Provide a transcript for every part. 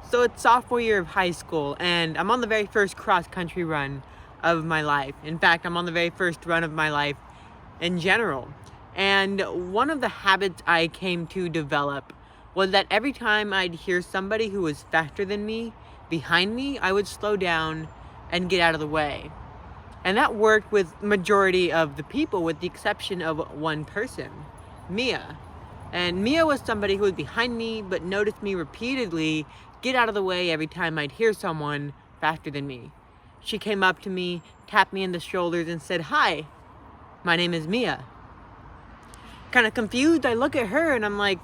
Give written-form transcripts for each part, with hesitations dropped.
So it's sophomore year of high school, and I'm on the very first cross-country run of my life. In fact, I'm on the very first run of my life in general. And one of the habits I came to develop was that every time I'd hear somebody who was faster than me behind me, I would slow down and get out of the way. And that worked with majority of the people, with the exception of one person, Mia. And Mia was somebody who was behind me, but noticed me repeatedly get out of the way every time I'd hear someone faster than me. She came up to me, tapped me in the shoulders, and said, "Hi, my name is Mia." Kind of confused, I look at her and I'm like,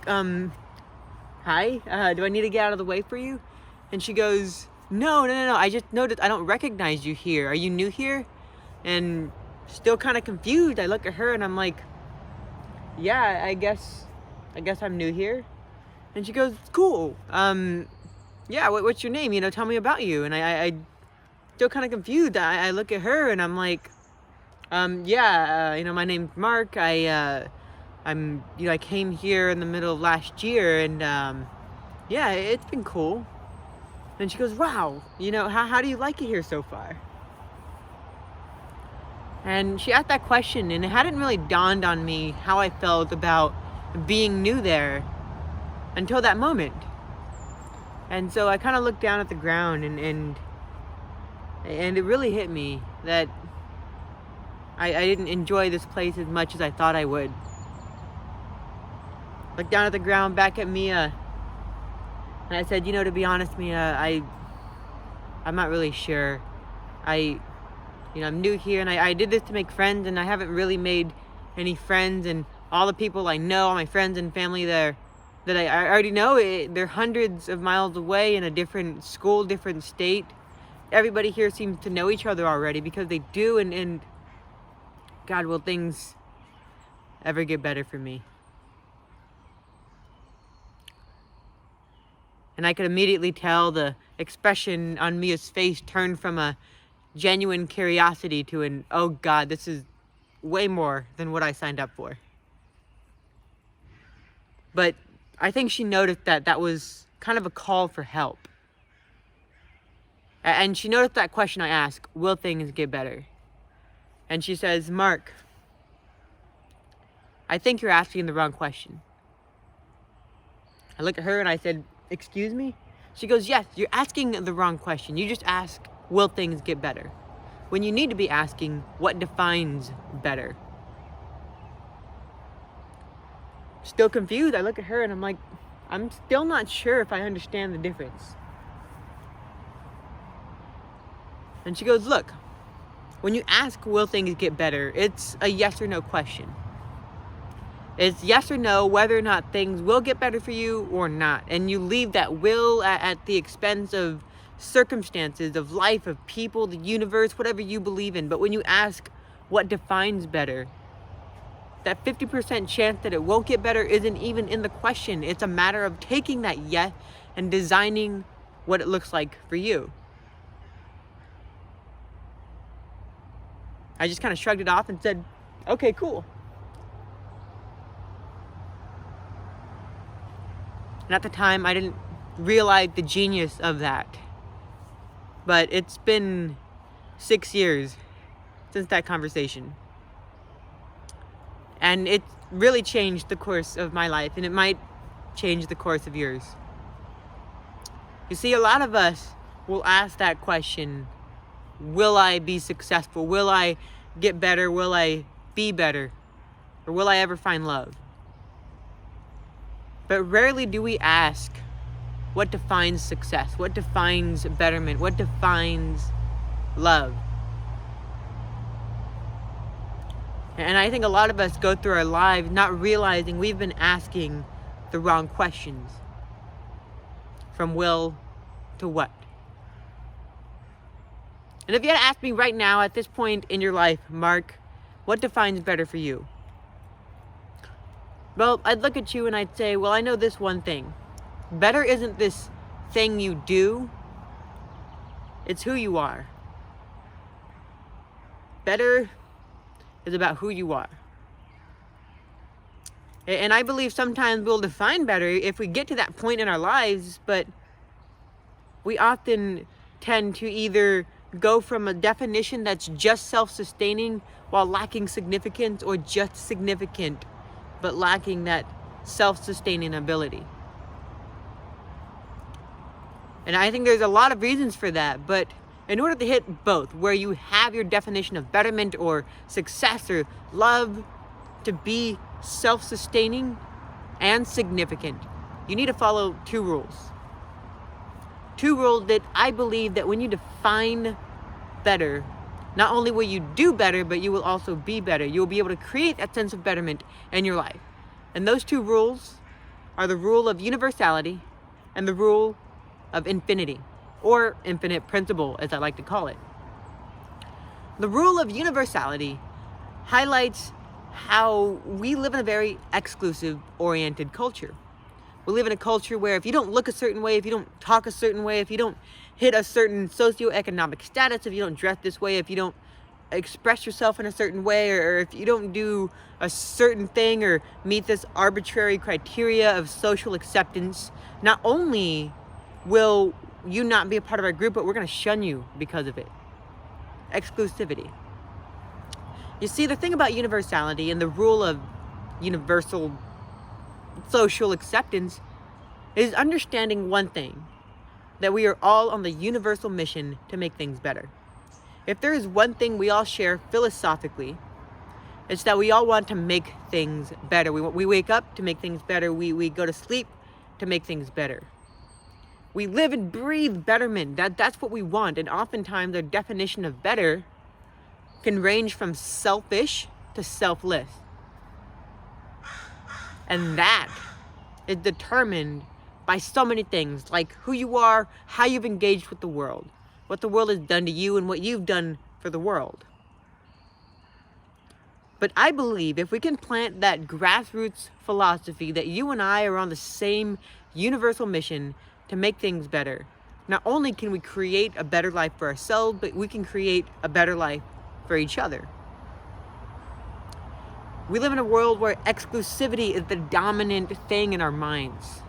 hi, do I need to get out of the way for you? And she goes, no, I just noticed I don't recognize you here. Are you new here? And still kind of confused, I look at her and I'm like, yeah, I guess I'm new here. And she goes, cool. Yeah, what's your name? Tell me about you. And I still kind of confused. I look at her and I'm like, my name's Mark. I came here in the middle of last year, and yeah, it's been cool. And she goes, wow, how do you like it here so far? And she asked that question, and it hadn't really dawned on me how I felt about being new there until that moment. And so I kind of looked down at the ground, and it really hit me that I didn't enjoy this place as much as I thought I would. Looked down at the ground, back at Mia, and I said, to be honest, Mia, I'm not really sure. I'm new here, and I did this to make friends, and I haven't really made any friends, and all the people I know, all my friends and family there, that I already know, they're hundreds of miles away in a different school, different state. Everybody here seems to know each other already, because they do, and God, will things ever get better for me? And I could immediately tell the expression on Mia's face turned from a genuine curiosity to an, oh God, this is way more than what I signed up for. But I think she noticed that was kind of a call for help. And she noticed that question I asked, will things get better? And she says, Mark, I think you're asking the wrong question. I looked at her and I said, excuse me? She goes, yes, you're asking the wrong question. You just ask, will things get better? When you need to be asking, what defines better? Still confused, I look at her and I'm like, I'm still not sure if I understand the difference. And she goes, look, when you ask, will things get better, it's a yes or no question. It's yes or no whether or not things will get better for you or not. And you leave that will at the expense of circumstances, of life, of people, the universe, whatever you believe in. But when you ask what defines better, that 50% chance that it won't get better isn't even in the question. It's a matter of taking that yes and designing what it looks like for you. I just kind of shrugged it off and said, okay, cool. And at the time, I didn't realize the genius of that. But it's been 6 years since that conversation. And it really changed the course of my life, and it might change the course of yours. You see, a lot of us will ask that question, will I be successful? Will I get better? Will I be better? Or will I ever find love? But rarely do we ask, what defines success? What defines betterment? What defines love? And I think a lot of us go through our lives not realizing we've been asking the wrong questions. From will to what? And if you had to ask me right now, at this point in your life, Mark, what defines better for you? Well, I'd look at you and I'd say, well, I know this one thing. Better isn't this thing you do, it's who you are. Better is about who you are. And I believe sometimes we'll define better if we get to that point in our lives, but we often tend to either go from a definition that's just self-sustaining while lacking significance, or just significant but lacking that self-sustaining ability. And I think there's a lot of reasons for that, but in order to hit both, where you have your definition of betterment or success or love to be self-sustaining and significant, you need to follow two rules. Two rules that I believe that when you define better, not only will you do better, but you will also be better. You'll be able to create that sense of betterment in your life. And those two rules are the rule of universality and the rule of infinity, or infinite principle, as I like to call it. The rule of universality highlights how we live in a very exclusive-oriented culture. We live in a culture where if you don't look a certain way, if you don't talk a certain way, if you don't hit a certain socioeconomic status, if you don't dress this way, if you don't express yourself in a certain way, or if you don't do a certain thing or meet this arbitrary criteria of social acceptance, not only will you not be a part of our group, but we're going to shun you because of it. Exclusivity. You see, the thing about universality and the rule of universal social acceptance is understanding one thing, that we are all on the universal mission to make things better. If there is one thing we all share philosophically, it's that we all want to make things better. We wake up to make things better. We go to sleep to make things better. We live and breathe betterment. That's what we want. And oftentimes our definition of better can range from selfish to selfless. And that is determined by so many things, like who you are, how you've engaged with the world, what the world has done to you, and what you've done for the world. But I believe if we can plant that grassroots philosophy that you and I are on the same universal mission to make things better, not only can we create a better life for ourselves, but we can create a better life for each other. We live in a world where exclusivity is the dominant thing in our minds.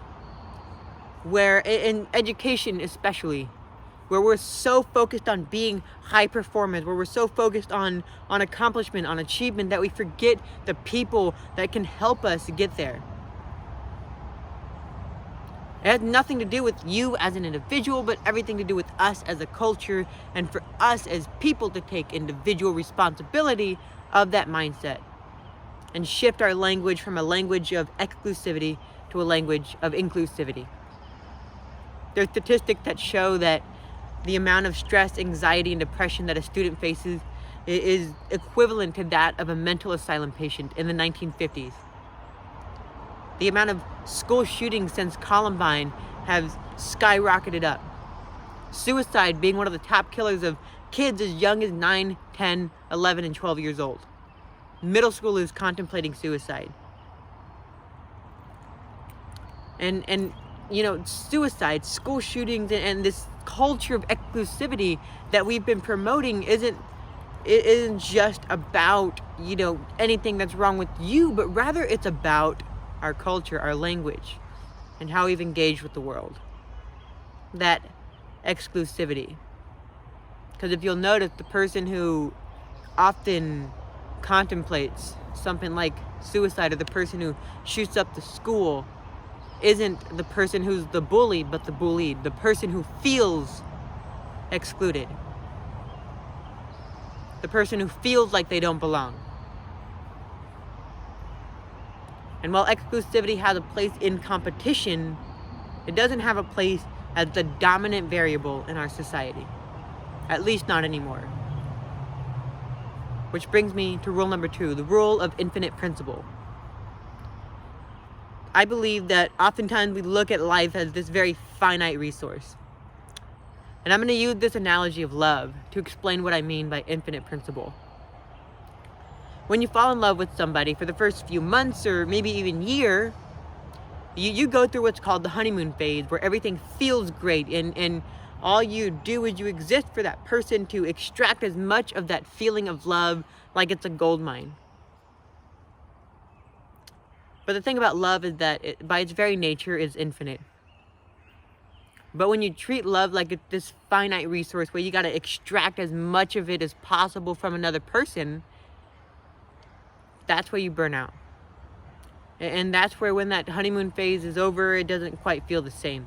Where, in education especially, where we're so focused on being high performers, where we're so focused on accomplishment, on achievement, that we forget the people that can help us get there. It has nothing to do with you as an individual, but everything to do with us as a culture, and for us as people to take individual responsibility of that mindset and shift our language from a language of exclusivity to a language of inclusivity. There's statistics that show that the amount of stress, anxiety, and depression that a student faces is equivalent to that of a mental asylum patient in the 1950s. The amount of school shootings since Columbine has skyrocketed up. Suicide being one of the top killers of kids as young as 9, 10, 11, and 12 years old. Middle schoolers contemplating suicide. And you know, suicide, school shootings, and this culture of exclusivity that we've been promoting isn't just about, you know, anything that's wrong with you, but rather it's about our culture, our language, and how we've engaged with the world. That exclusivity. Because if you'll notice, the person who often contemplates something like suicide, or the person who shoots up the school, isn't the person who's the bully, but the bullied, the person who feels excluded, the person who feels like they don't belong. And while exclusivity has a place in competition, it doesn't have a place as the dominant variable in our society. At least not anymore. Which brings me to rule number 2, the rule of infinite principle. I believe that oftentimes we look at life as this very finite resource. And I'm going to use this analogy of love to explain what I mean by infinite principle. When you fall in love with somebody, for the first few months or maybe even year, you go through what's called the honeymoon phase, where everything feels great, and all you do is you exist for that person to extract as much of that feeling of love like it's a gold mine. But the thing about love is that it, by its very nature, is infinite. But when you treat love like it's this finite resource where you got to extract as much of it as possible from another person, that's where you burn out. And that's where, when that honeymoon phase is over, it doesn't quite feel the same.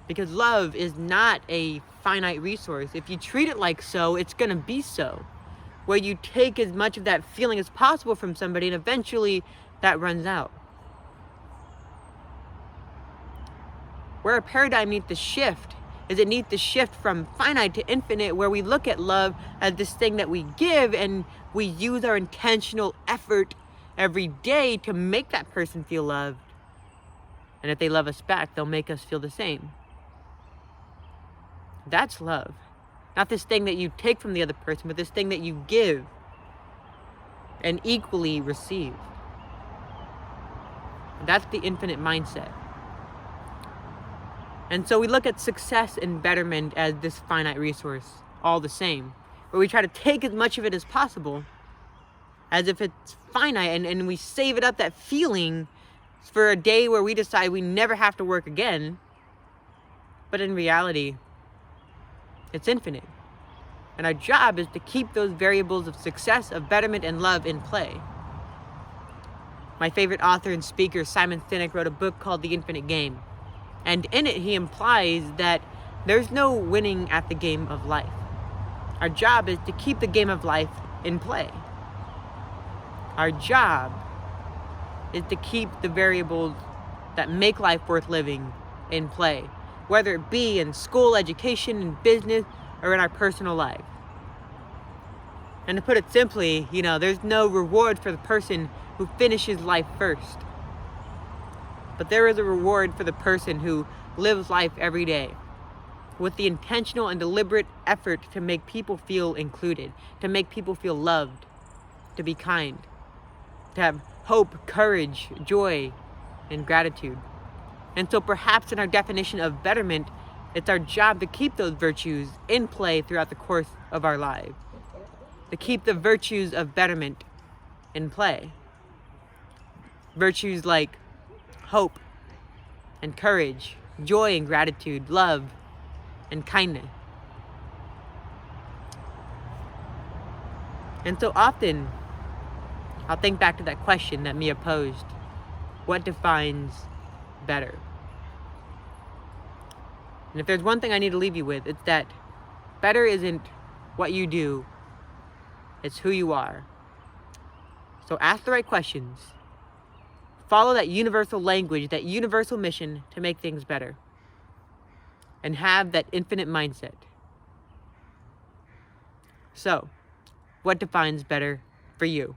Because love is not a finite resource. If you treat it like so, it's going to be so. Where you take as much of that feeling as possible from somebody, and eventually that runs out. Where a paradigm needs to shift is it needs to shift from finite to infinite, where we look at love as this thing that we give, and we use our intentional effort every day to make that person feel loved. And if they love us back, they'll make us feel the same. That's love. Not this thing that you take from the other person, but this thing that you give and equally receive. That's the infinite mindset. And so we look at success and betterment as this finite resource, all the same, where we try to take as much of it as possible, as if it's finite, and we save it up, that feeling, for a day where we decide we never have to work again. But in reality, it's infinite. And our job is to keep those variables of success, of betterment, and love in play. My favorite author and speaker, Simon Sinek, wrote a book called The Infinite Game. And in it, he implies that there's no winning at the game of life. Our job is to keep the game of life in play. Our job is to keep the variables that make life worth living in play, whether it be in school, education, in business, or in our personal life. And to put it simply, there's no reward for the person who finishes life first. But there is a reward for the person who lives life every day with the intentional and deliberate effort to make people feel included, to make people feel loved, to be kind, to have hope, courage, joy, and gratitude. And so perhaps in our definition of betterment, it's our job to keep those virtues in play throughout the course of our lives. To keep the virtues of betterment in play. Virtues like hope and courage, joy and gratitude, love and kindness. And so often, I'll think back to that question that Mia posed. What defines better? And if there's one thing I need to leave you with, it's that better isn't what you do, it's who you are. So ask the right questions. Follow that universal language, that universal mission to make things better. And have that infinite mindset. So, what defines better for you?